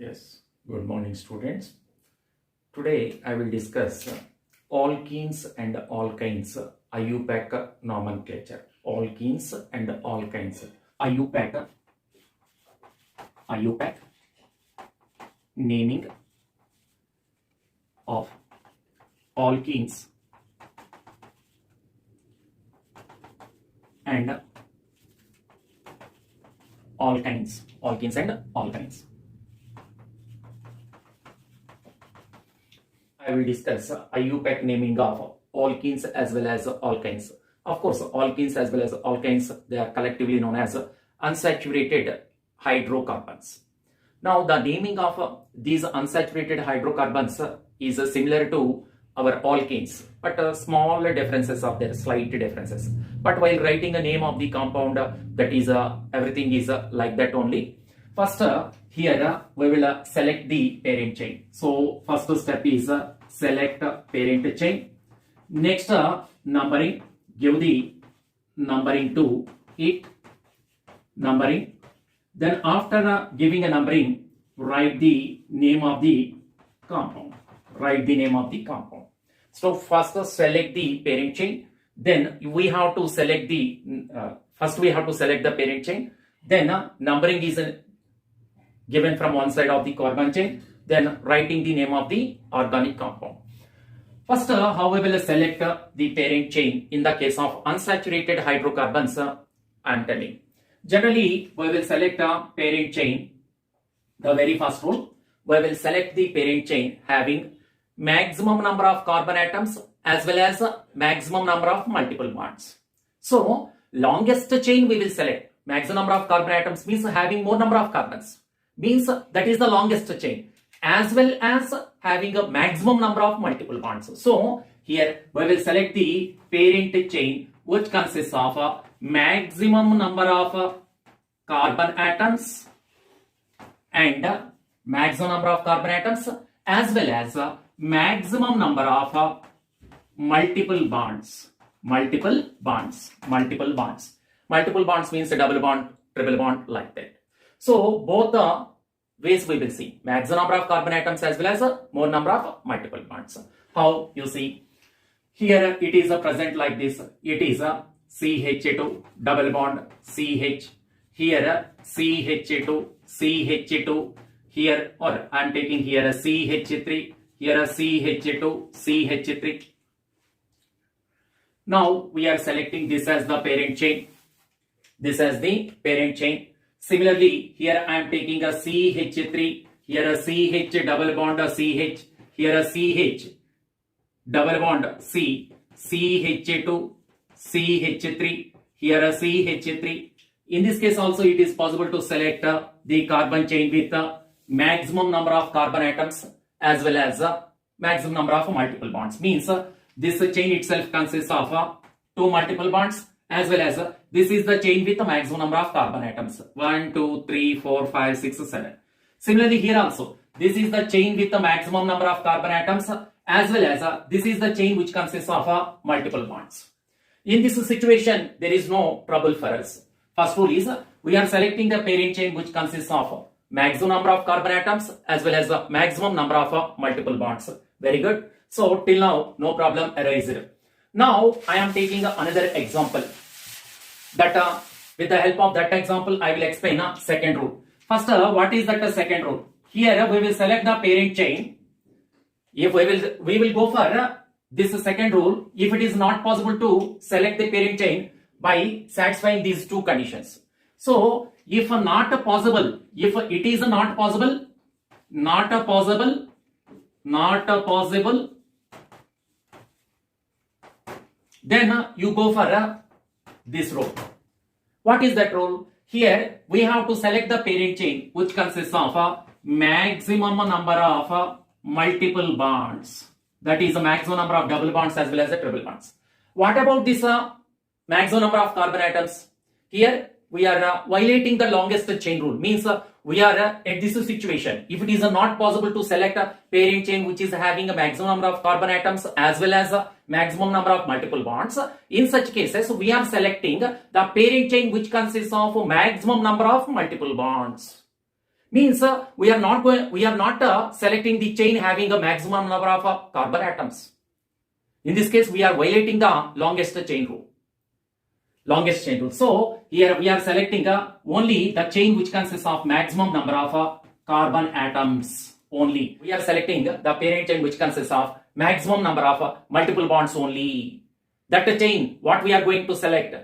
Yes, good morning students. Today I will discuss alkenes and alkynes IUPAC nomenclature. Alkenes and alkynes IUPAC naming of alkenes and alkynes. Alkenes and alkynes. I will discuss IUPAC naming of alkenes as well as alkynes. Of course, alkenes as well as alkynes, they are collectively known as unsaturated hydrocarbons. Now, the naming of these unsaturated hydrocarbons is similar to our alkenes, but small differences of their slight differences. But while writing the name of the compound, that is everything is like that only. First, here we will select the parent chain. So first step is select parent chain. Next, numbering. Give the numbering to it. Numbering. Then after giving a numbering, write the name of the compound. Write the name of the compound. So first select the parent chain. Then we have to select the parent chain. Then numbering is given from one side of the carbon chain, then writing the name of the organic compound. First, how we will select the parent chain in the case of unsaturated hydrocarbons, I am telling. Generally, we will select a parent chain. The very first rule, we will select the parent chain having maximum number of carbon atoms as well as maximum number of multiple bonds. So, longest chain we will select. Maximum number of carbon atoms means having more number of carbons. Means that is the longest chain, as well as having a maximum number of multiple bonds. So here we will select the parent chain which consists of a maximum number of carbon atoms and maximum number of carbon atoms as well as maximum number of multiple bonds. Multiple bonds means a double bond, triple bond, like that. So both the ways we will see maximum number of carbon atoms as well as more number of multiple bonds. How you see here it is present like this. It is a CH2 double bond CH. Here CH2 CH2. Here or I am taking here a CH3. Here a CH2 CH3. Now we are selecting this as the parent chain. This as the parent chain. Similarly, here I am taking a CH3, here a CH double bond a CH, here a CH double bond C, CH2, CH3, here a CH3. In this case also it is possible to select the carbon chain with maximum number of carbon atoms as well as maximum number of multiple bonds. Means this chain itself consists of two multiple bonds as well as this is the chain with the maximum number of carbon atoms 1, 2, 3, 4, 5, 6, 7. Similarly here also this is the chain with the maximum number of carbon atoms as well as this is the chain which consists of multiple bonds. In this situation there is no trouble for us. First rule is we are selecting the parent chain which consists of maximum number of carbon atoms as well as maximum number of multiple bonds. Very good. So till now no problem arised. Now I am taking another example. That with the help of that example I will explain a second rule. First, what is that second rule? Here we will select the parent chain. If we will go for this second rule if it is not possible to select the parent chain by satisfying these two conditions. So if not possible, if it is not possible, then you go for this rule. What is that rule? Here we have to select the parent chain which consists of a maximum number of multiple bonds. That is the maximum number of double bonds as well as the triple bonds. What about this maximum number of carbon atoms? Here we are violating the longest chain rule. Means we are at this situation. If it is not possible to select a parent chain which is having a maximum number of carbon atoms as well as a maximum number of multiple bonds, in such cases we are selecting the parent chain which consists of maximum number of multiple bonds. Means we are not selecting the chain having a maximum number of carbon atoms. In this case, we are violating the longest chain rule. So here we are selecting only the chain which consists of maximum number of carbon atoms only. We are selecting the parent chain which consists of maximum number of multiple bonds only. That chain what we are going to select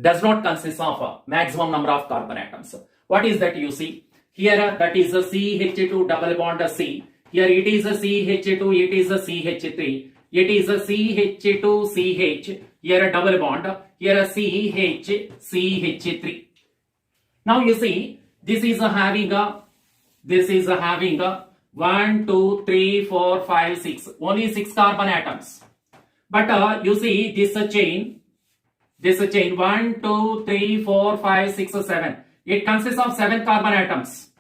does not consist of maximum number of carbon atoms. What is that? You see here, that is a CH2 double bond C. Here it is a CH2, it is a CH3. It is a CH2CH. Here a double bond. Here a CH3. Now you see, this is having a 1, 2, 3, 4, 5, 6. Only 6 carbon atoms. But you see this chain 1, 2, 3, 4, 5, 6, 7. It consists of 7 carbon atoms.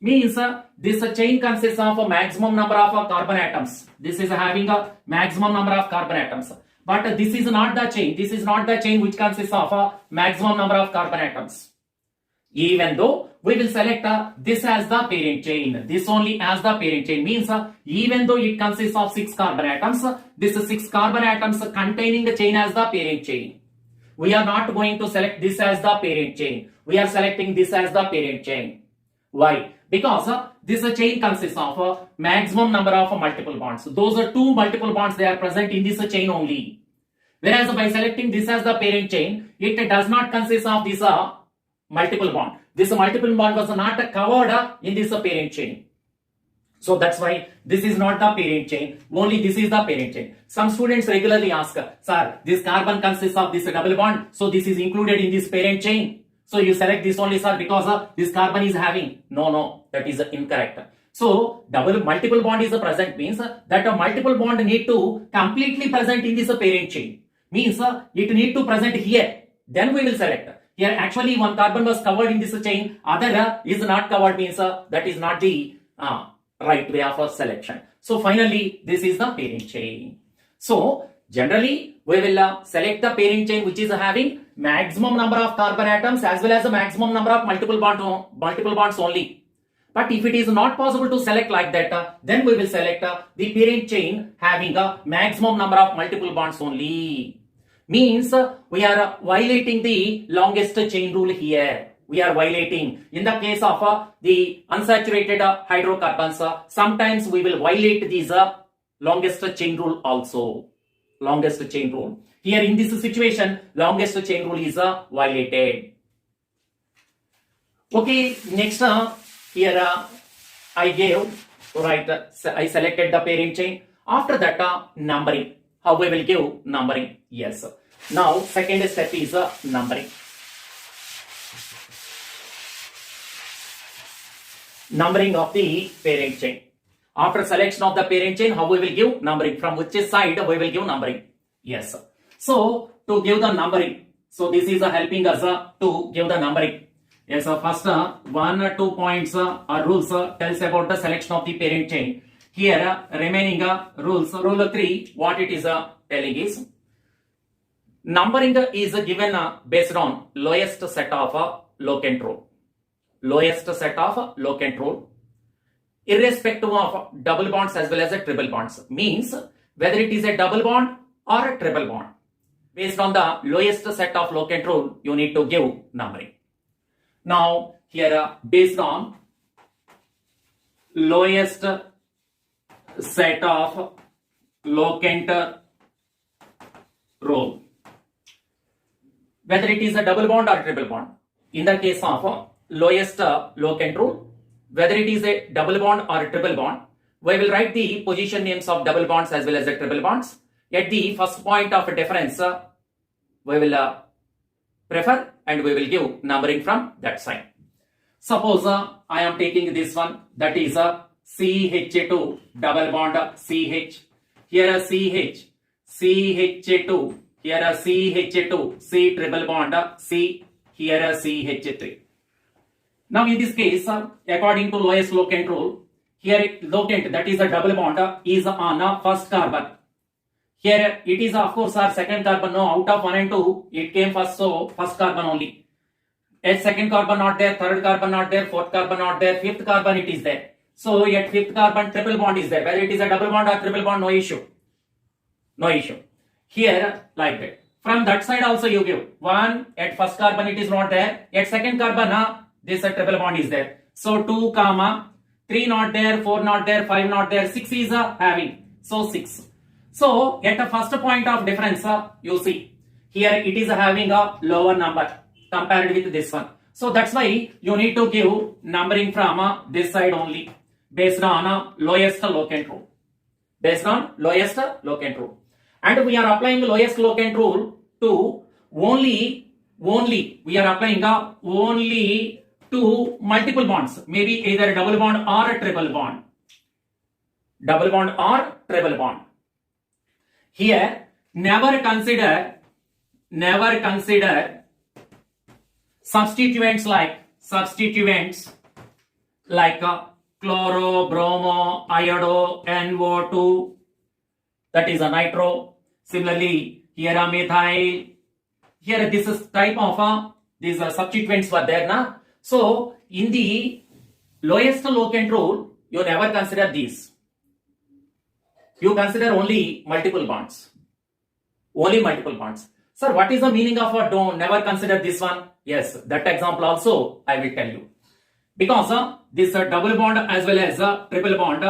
Means this chain consists of a maximum number of carbon atoms. This is having a maximum number of carbon atoms. But this is not the chain. This is not the chain which consists of a maximum number of carbon atoms. Even though we will select this as the parent chain. This only as the parent chain. Means even though it consists of 6 carbon atoms, this 6 carbon atoms containing the chain as the parent chain. We are not going to select this as the parent chain. We are selecting this as the parent chain. Why? Because this chain consists of a maximum number of multiple bonds. Those are 2 multiple bonds, they are present in this chain only. Whereas by selecting this as the parent chain, it does not consist of this multiple bond. This multiple bond was not covered in this parent chain. So that's why this is not the parent chain. Only this is the parent chain. Some students regularly ask, sir, this carbon consists of this double bond, so this is included in this parent chain. So you select this only, sir, because this carbon is having. No, that is incorrect. So multiple bond is present means that a multiple bond need to completely present in this parent chain. Means it need to present here. Then we will select. Here actually one carbon was covered in this chain, other is not covered, means that is not the right way of selection. So finally this is the parent chain. So generally we will select the parent chain which is having maximum number of carbon atoms as well as the maximum number of multiple bonds only. But if it is not possible to select like that, then we will select the parent chain having a maximum number of multiple bonds only. Means we are violating the longest chain rule here. We are violating. In the case of the unsaturated hydrocarbons, sometimes we will violate these longest chain rule also. Longest chain rule. Here in this situation, longest chain rule is violated. Okay, next here I selected the parent chain. After that numbering. How we will give numbering? Yes. Now second step is numbering. Numbering of the parent chain. After selection of the parent chain, how we will give numbering? From which side we will give numbering? Yes. So to give the numbering, so this is helping us to give the numbering. Yes. First 1 or 2 points rules tells about the selection of the parent chain. Here remaining rules. Rule 3, what it is telling is numbering is given based on lowest set of locant rule. Lowest set of locant rule, irrespective of double bonds as well as a triple bonds. Means whether it is a double bond or a triple bond. Based on the lowest set of locant rule, you need to give numbering. Now here based on lowest set of locant rule, whether it is a double bond or triple bond. In the case of lowest locant rule, whether it is a double bond or a triple bond, we will write the position names of double bonds as well as the triple bonds. At the first point of difference, we will prefer and we will give numbering from that side. Suppose I am taking this one, that is CH2 double bond CH. Here a CH, CH2, here a CH2, C triple bond C, here a CH3. Now in this case, according to lowest locant rule, here locant, that is a double bond, is on first carbon. Here it is of course our second carbon. No, out of 1 and 2, it came first, so first carbon only. At second carbon not there, third carbon not there, fourth carbon not there, fifth carbon it is there. So at fifth carbon triple bond is there. Whether it is a double bond or triple bond, no issue. No issue. Here like that. From that side also you give 1 at first carbon it is not there. At second carbon this triple bond is there. So 2 comma 3 not there, 4 not there, 5 not there, 6 is having. So 6. So at the first point of difference you see here it is having a lower number compared with this one. So that's why you need to give numbering from this side only based on lowest locant rule. Based on lowest locant rule. And we are applying the lowest locant rule to only we are applying only to multiple bonds, maybe either a double bond or a triple bond. Double bond or triple bond. Here, never consider substituents like chloro, bromo, iodo, NO2, that is a nitro. Similarly, here a methyl. Here this is type of these substituents were there na. So in the lowest locant rule, you never consider these. You consider only multiple bonds. Only multiple bonds. Sir, what is the meaning of don't never consider this one? Yes, that example also I will tell you. Because this double bond as well as triple bond,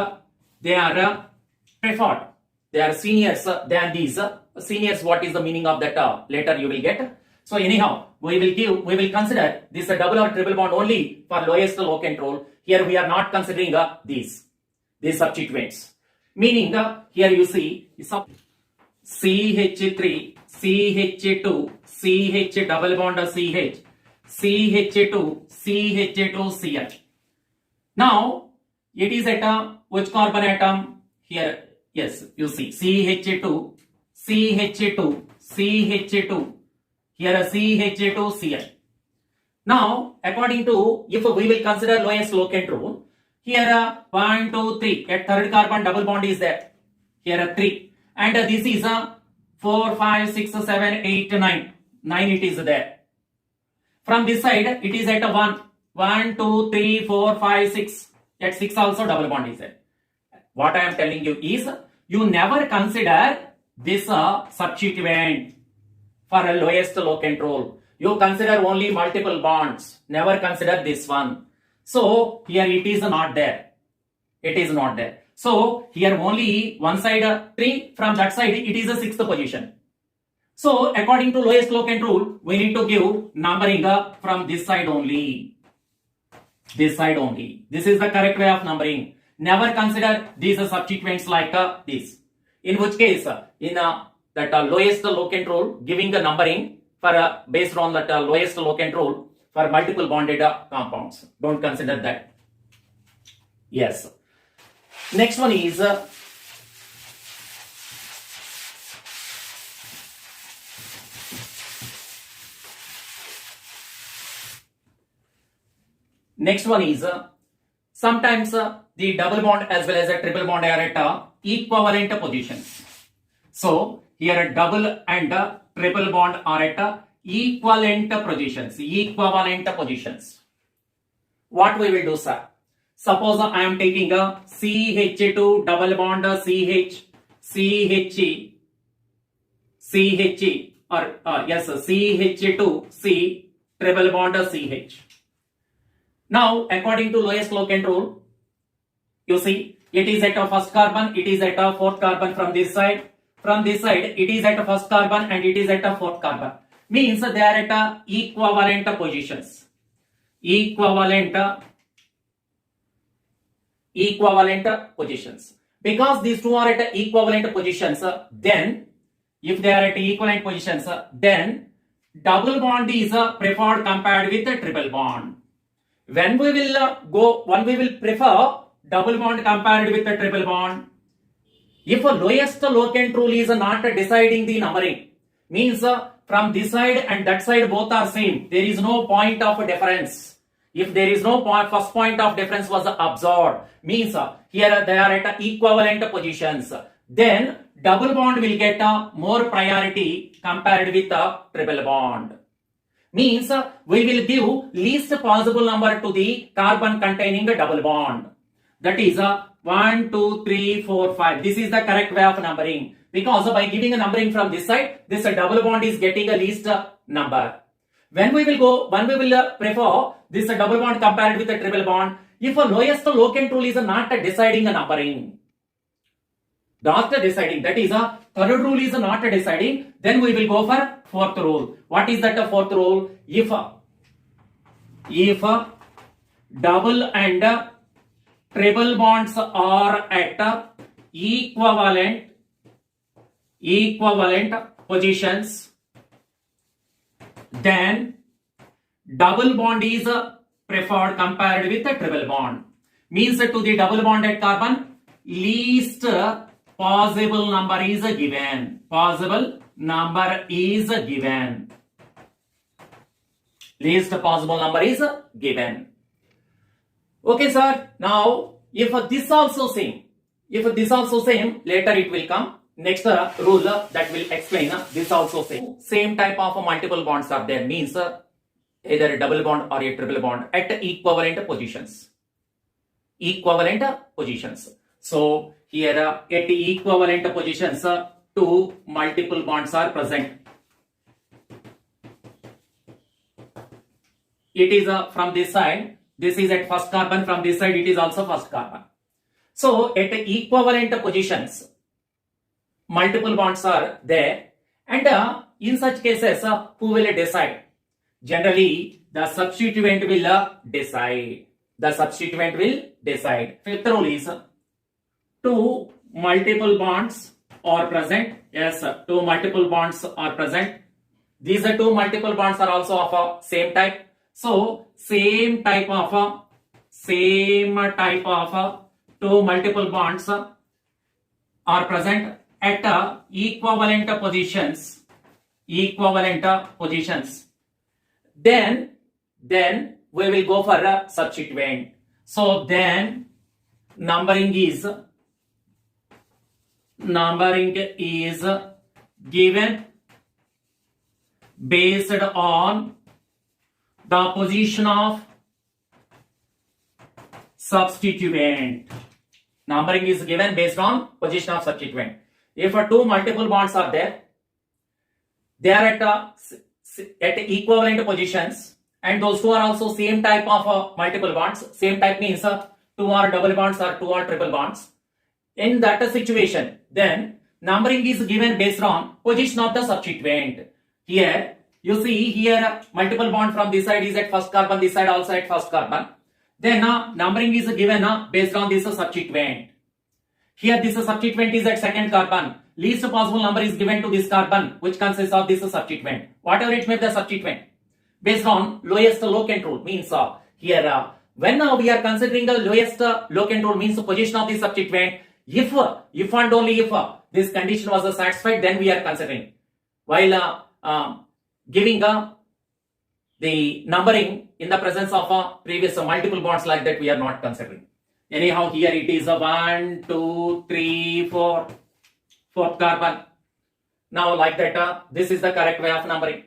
they are preferred. They are seniors than these. Seniors, what is the meaning of that? Later you will get. So anyhow, we will consider this double or triple bond only for lowest locant rule. Here we are not considering these substituents. Meaning here you see CH3, CH2, CH double bond CH, CH2, CH2, CH. Now it is at which carbon atom? Here, yes, you see CH2, CH2, CH2. Here a CH2, CH. Now, according to, if we will consider lowest locant rule, here 1, 2, 3, at third carbon double bond is there. Here a 3. And this is 4, 5, 6, 7, 8, 9. 9 it is there. From this side, it is at 1. 1, 2, 3, 4, 5, 6. At 6 also double bond is there. What I am telling you is, you never consider this substituent for a lowest locant rule. You consider only multiple bonds. Never consider this one. So here it is not there. It is not there. So here only one side 3, from that side it is a 6th position. So according to lowest locant rule, we need to give numbering from this side only. This side only. This is the correct way of numbering. Never consider these substituents like this. In which case, in that lowest locant rule, giving the numbering for based on that lowest locant rule for multiple bonded compounds. Don't consider that. Yes. Next one is sometimes the double bond as well as a triple bond are at equivalent positions. So here a double and a triple bond are at equivalent positions. Equivalent positions. What we will do, sir? Suppose I am taking a CH2 double bond CH, CHE, CHE, or yes, CH2 C triple bond CH. Now, according to lowest locant rule, you see it is at a first carbon, it is at a fourth carbon from this side. From this side, it is at a first carbon and it is at a fourth carbon. Means they are at a equivalent positions. Equivalent positions. Because these two are at equivalent positions, then if they are at equivalent positions, then double bond is preferred compared with the triple bond. When we will prefer double bond compared with the triple bond, if a lowest locant rule is not deciding the numbering, means from this side and that side both are same, there is no point of difference. If there is no point, first point of difference was observed, means here they are at equivalent positions, then double bond will get more priority compared with the triple bond. Means we will give least possible number to the carbon containing a double bond. That is 1, 2, 3, 4, 5. This is the correct way of numbering. Because by giving a numbering from this side, this double bond is getting a least number. When we will prefer this double bond compared with a triple bond, if a lowest locant rule is not deciding a numbering, not deciding, that is a third rule is not deciding, then we will go for fourth rule. What is that fourth rule? If double and triple bonds are at equivalent positions, then double bond is preferred compared with a triple bond. Means to the double bonded carbon, least possible number is given. Possible number is given. Least possible number is given. Okay, sir. Now, if this also same, later it will come. Next rule that will explain this also same. Same type of multiple bonds are there. Means either a double bond or a triple bond at equivalent positions. So here at equivalent positions, two multiple bonds are present. It is from this side. This is at first carbon. From this side, it is also first carbon. So at equivalent positions, multiple bonds are there, and in such cases, who will decide? Generally, the substituent will decide. Fifth rule is two multiple bonds are present. Yes, two multiple bonds are present. These two multiple bonds are also of same type. So same type of two multiple bonds are present at equivalent positions. Then we will go for a substituent. So then numbering is given based on the position of substituent. Numbering is given based on position of substituent. If two multiple bonds are there, they are at equivalent positions, and those two are also same type of multiple bonds. Same type means two are double bonds or two are triple bonds. In that situation, then numbering is given based on position of the substituent. Here you see here multiple bond from this side is at first carbon, this side also at first carbon. Then numbering is given based on this substituent. Here this substituent is at second carbon. Least possible number is given to this carbon, which consists of this substituent. Whatever it may be the substituent, based on lowest locant rule. Means here when we are considering the lowest locant rule, means the position of the substituent. If and only if this condition was satisfied, then we are considering. While giving the numbering in the presence of previous multiple bonds like that, we are not considering. Anyhow, here it is 1, 2, 3, 4, fourth carbon. Now like that, this is the correct way of numbering.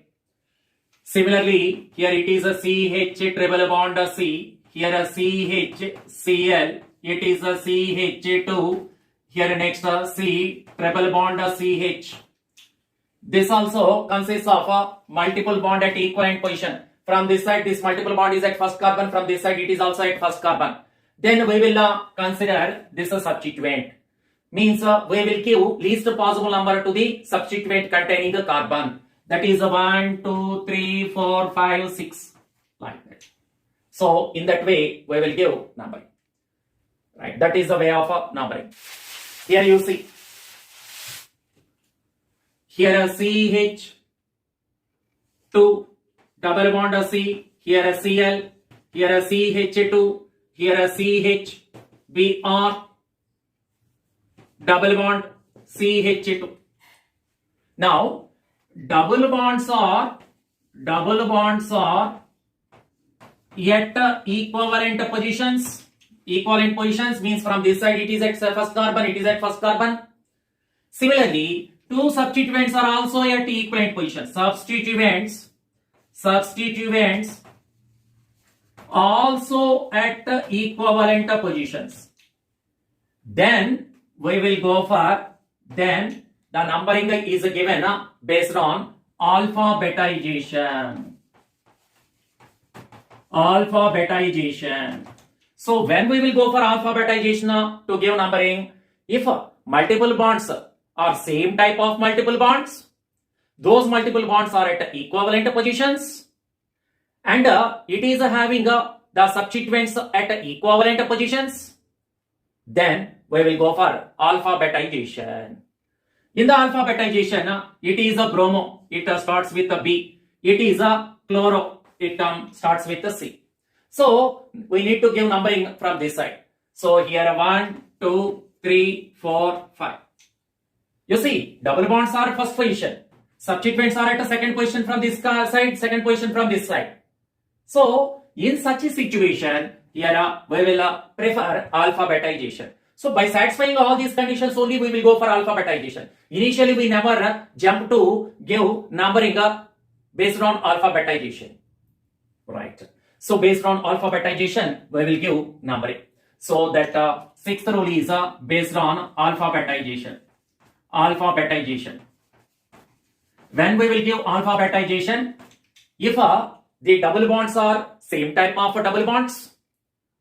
Similarly, here it is a CH triple bond C. Here a CH Cl. It is a CH2. Here next C triple bond CH. This also consists of multiple bond at equivalent position. From this side, this multiple bond is at first carbon. From this side, it is also at first carbon. Then we will consider this a substituent. Means we will give least possible number to the substituent containing the carbon. That is 1, 2, 3, 4, 5, 6, like that. So in that way, we will give numbering. Right? That is the way of numbering. Here you see. Here a CH2 double bond C. Here a Cl. Here a CH2. Here a CH Br double bond CH2. Now double bonds are at equivalent positions. Equivalent positions means from this side it is at first carbon, it is at first carbon. Similarly, two substituents are also at equivalent positions. substituents also at the equivalent positions. Then we will go for, then the numbering is given based on alphabetization. Alphabetization. So when we will go for alphabetization to give numbering, if multiple bonds are same type of multiple bonds, those multiple bonds are at equivalent positions, and it is having the substituents at equivalent positions, then we will go for alphabetization. In the alphabetization, it is a bromo, it starts with a B. It is a chloro, it starts with a C. So we need to give numbering from this side. So here 1, 2, 3, 4, 5. You see, double bonds are first position. Substituents are at a second position from this side, second position from this side. So in such a situation, here we will prefer alphabetization. So by satisfying all these conditions only, we will go for alphabetization. Initially, we never jump to give numbering based on alphabetization. Right. So based on alphabetization, we will give numbering. So that sixth rule is based on alphabetization. Alphabetization. When we will give alphabetization, if the double bonds are same type of double bonds,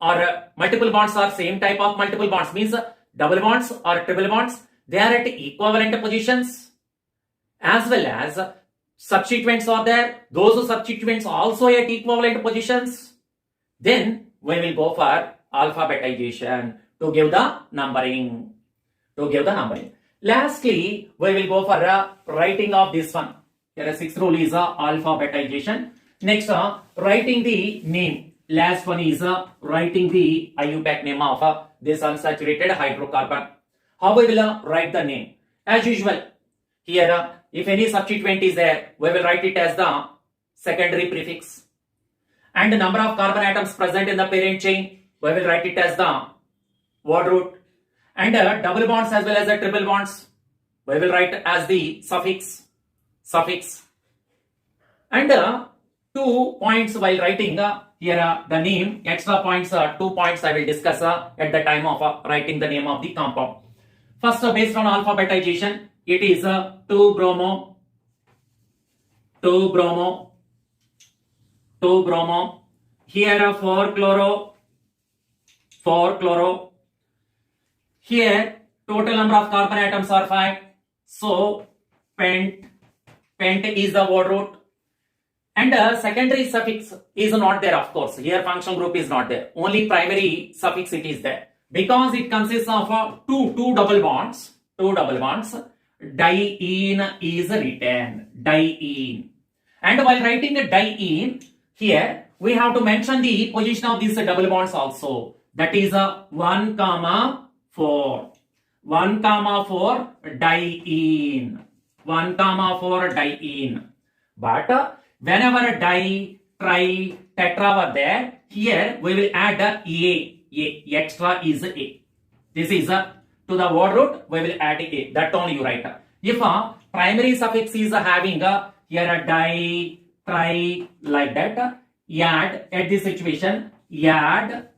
or multiple bonds are same type of multiple bonds, means double bonds or triple bonds, they are at equivalent positions, as well as substituents are there, those substituents also at equivalent positions, then we will go for alphabetization to give the numbering. Lastly, we will go for writing of this one. Here a sixth rule is alphabetization. Next, writing the name. Last one is writing the IUPAC name of this unsaturated hydrocarbon. How we will write the name? As usual, here if any substituent is there, we will write it as the secondary prefix. And the number of carbon atoms present in the parent chain, we will write it as the word root. And double bonds as well as the triple bonds, we will write as the suffix. And 2 points while writing here the name, extra points, 2 points I will discuss at the time of writing the name of the compound. First, based on alphabetization, it is 2-bromo, 2-bromo, 2-bromo. Here 4-chloro, 4-chloro. Here total number of carbon atoms are 5. So pent is the word root. And secondary suffix is not there, of course. Here function group is not there. Only primary suffix it is there. Because it consists of two double bonds. Diene is written. Diene. And while writing the diene, here we have to mention the position of these double bonds also. That is 1, 4. 1, 4 diene. 1, 4 diene. But whenever di, tri, tetra were there, here we will add a. Extra is a. This is to the word root, we will add a. That only you write. If primary suffix is having here a di, tri, like that, add at this situation, add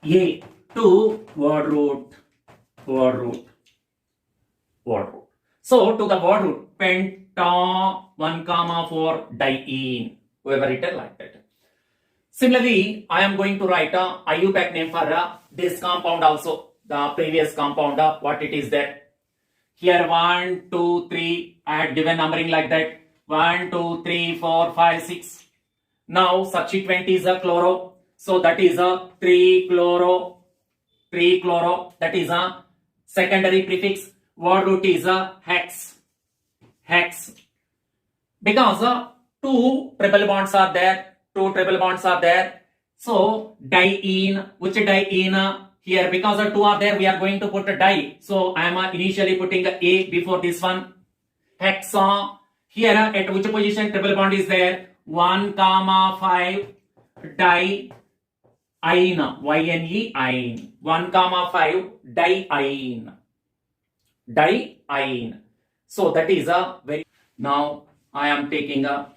a to word root. So to the word root, penta 1, 4 diene. We have written like that. Similarly, I am going to write a IUPAC name for this compound also. The previous compound, what it is there. Here 1, 2, 3. I had given numbering like that. 1, 2, 3, 4, 5, 6. Now substituent is a chloro. So that is a 3-chloro. 3-chloro. That is a secondary prefix. Word root is a hex. Because 2 triple bonds are there. So diene, which diene? Here because 2 are there, we are going to put a di. So I am initially putting a before this one. Hexa. Here at which position triple bond is there? 1, 5 diene. Yne. 1, 5 diene. So that is a very. Now I am taking a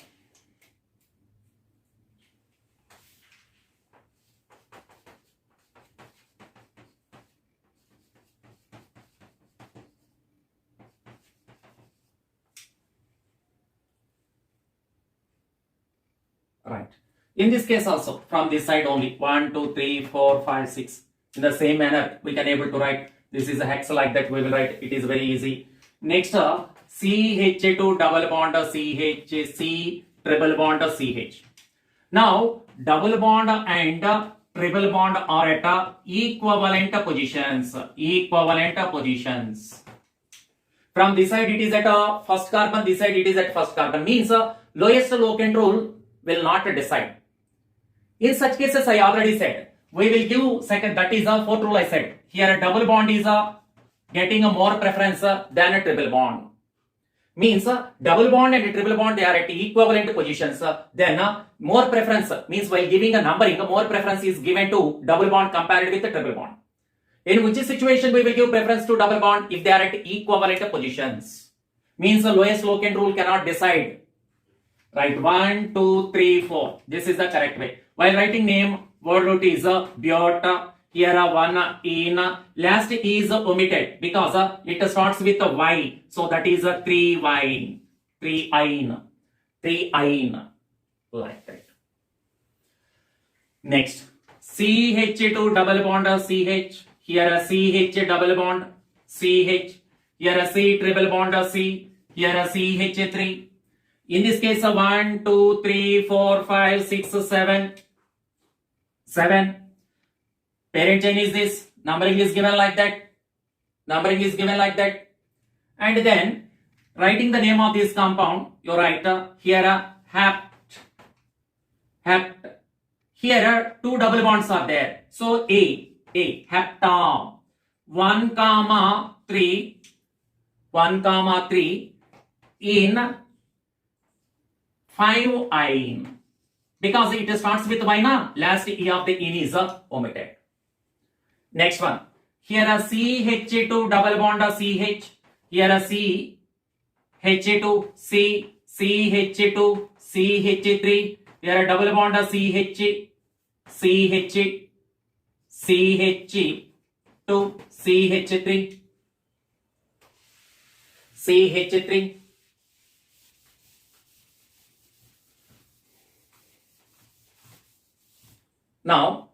Right. In this case also, from this side only, 1, 2, 3, 4, 5, 6. In the same manner, we can able to write. This is a hex like that. We will write. It is very easy. Next, CH2 double bond CH, C triple bond CH. Now, double bond and triple bond are at equivalent positions. Equivalent positions. From this side, it is at first carbon. This side, it is at first carbon. Means lowest locant rule will not decide. In such cases, I already said, we will give second, that is a fourth rule I said. Here a double bond is getting a more preference than a triple bond. Means double bond and triple bond, they are at equivalent positions. Then more preference means while giving a numbering, more preference is given to double bond compared with the triple bond. In which situation we will give preference to double bond if they are at equivalent positions. Means the lowest locant rule cannot decide. Right, 1, 2, 3, 4. This is the correct way. While writing name, word root is bute. Here one in. Last is omitted because it starts with a Y. So that is a 3Y. 3-ine. 3-ine. Like that. Next. CH2 double bond CH. Here a CH double bond CH. Here a C triple bond C. Here a CH3. In this case, 1, 2, 3, 4, 5, 6, 7. 7. Parent chain is this. Numbering is given like that. Numbering is given like that. And then, writing the name of this compound, you write here hapt. Hapt. Here two double bonds are there. So A, hepta. 1, 3. 1, 3 in 5-ine. Because it starts with Y na, last E of the in is omitted. Next one. Here a CH2 double bond CH. Here a C, H2, C, CH2, CH3. Here a double bond CH, CH, CH2, CH3, CH3. Now,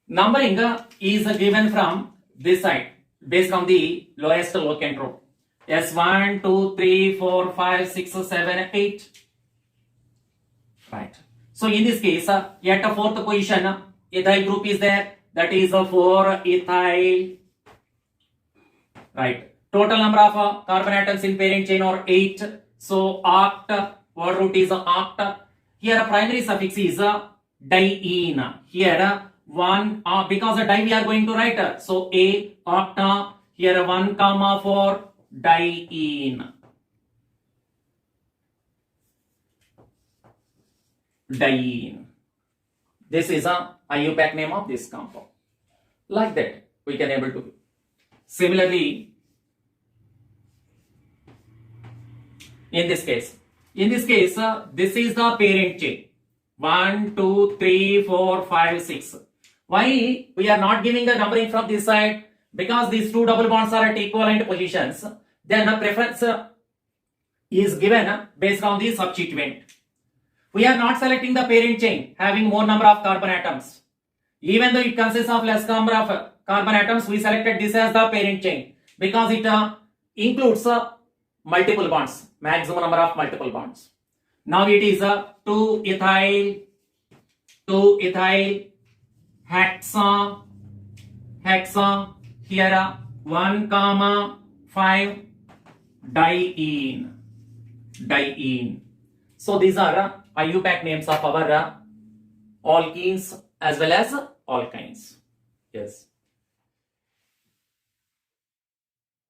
numbering is given from this side based on the lowest locant rule. S1, 2, 3, 4, 5, 6, 7, 8. Right. So in this case, at a fourth position, ethyl group is there. That is 4 ethyl. Right. Total number of carbon atoms in parent chain are 8. So oct, word root is oct. Here primary suffix is diene. Here 1 because a di we are going to write. So A octa. Here 1, 4 diene. Diene. This is a IUPAC name of this compound. Like that we can able to. Similarly, in this case, this is the parent chain. 1, 2, 3, 4, 5, 6. Why we are not giving the numbering from this side? Because these two double bonds are at equivalent positions. Then a preference is given based on the substituent. We are not selecting the parent chain having more number of carbon atoms. Even though it consists of less number of carbon atoms, we selected this as the parent chain because it includes multiple bonds, maximum number of multiple bonds. Now it is 2 ethyl, hexa, here 1, 5 diene. So these are IUPAC names of our alkenes as well as alkynes. Yes.